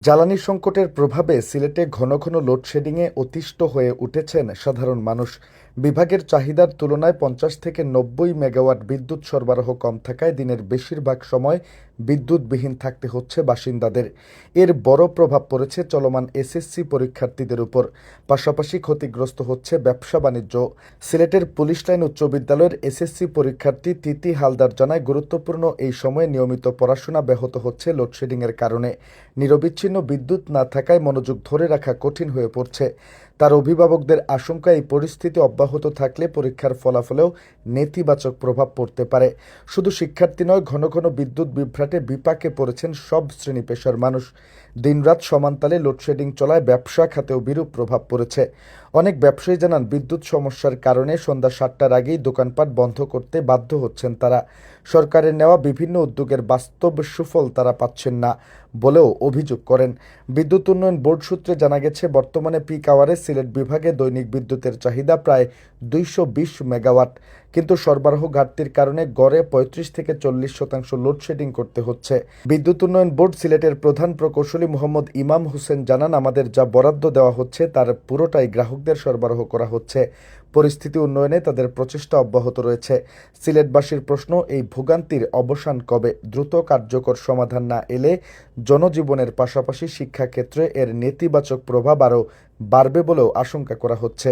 জ্বালানি সংকটের প্রভাবে সিলেটে ঘন ঘন লোডশেডিংয়ে অতিষ্ঠ হয়ে উঠেছেন সাধারণ মানুষ। বিভাগের চাহিদার তুলনায় ৫০ থেকে ৯০ মেগাওয়াট বিদ্যুৎ সরবরাহ কম থাকায় দিনের বেশিরভাগ সময় বিদ্যুৎবিহীন থাকতে হচ্ছে বাসিন্দাদের। এর বড় প্রভাব পড়েছে চলমান এসএসসি পরীক্ষার্থীদের উপর। পাশাপাশি ক্ষতিগ্রস্ত হচ্ছে ব্যবসা বাণিজ্য। সিলেটের পুলিশ লাইন উচ্চ বিদ্যালয়ের এসএসসি পরীক্ষার্থী তিতি হালদার জানায়, গুরুত্বপূর্ণ এই সময়ে নিয়মিত পড়াশোনা ব্যাহত হচ্ছে লোডশেডিংয়ের কারণে। নিরবিচ্ছিন্ন বিদ্যুৎ না থাকায় মনোযোগ ধরে রাখা কঠিন হয়ে পড়ছে। তার অভিভাবকদের আশঙ্কা, এই পরিস্থিতি অব্যাহত থাকলে পরীক্ষার ফলাফলেও নেতিবাচক প্রভাব পড়তে পারে। শুধু শিক্ষার্থী নয়, ঘন ঘন বিদ্যুৎ বিভ্রাটে বিপাকে পড়েছেন সব শ্রেণী পেশার মানুষ। দিনরাত সমানতালে লোডশেডিং চলায় ব্যবসা খাতেও বিরূপ প্রভাব পড়েছে। অনেক ব্যবসায়ী জানান, বিদ্যুৎ সমস্যার কারণে সন্ধ্যা ৭টার আগেই দোকানপাট বন্ধ করতে বাধ্য হচ্ছেন তারা। সরকারের নেওয়া বিভিন্ন উদ্যোগের বাস্তব সুফল তারা পাচ্ছেন না বলেও অভিযোগ করেন। বিদ্যুৎ উন্নয়ন বোর্ড সূত্রে জানা গেছে, বর্তমানে পিক আওয়ারে সিলেট বিভাগে দৈনিক বিদ্যুতের চাহিদা প্রায় ২২০ মেগাওয়াট, কিন্তু সরবরাহ ঘাটতির কারণে গড়ে ৩৫ থেকে ৪০% লোডশেডিং করতে হচ্ছে। বিদ্যুৎ উন্নয়ন বোর্ড সিলেটের প্রধান প্রকৌশলী মোহাম্মদ ইমাম হোসেন জানান, আমাদের যা বরাদ্দ দেওয়া হচ্ছে তার পুরোটাই গ্রাহকদের সরবরাহ করা হচ্ছে। পরিস্থিতি উন্নয়নে তাদের প্রচেষ্টা অব্যাহত রয়েছে। সিলেটবাসীর প্রশ্ন, এই ভোগান্তির অবসান কবে? দ্রুত কার্যকর সমাধান না এলে জনজীবনের পাশাপাশি শিক্ষাক্ষেত্রে এর নেতিবাচক প্রভাব আরও বাড়বে বলেও আশঙ্কা করা হচ্ছে।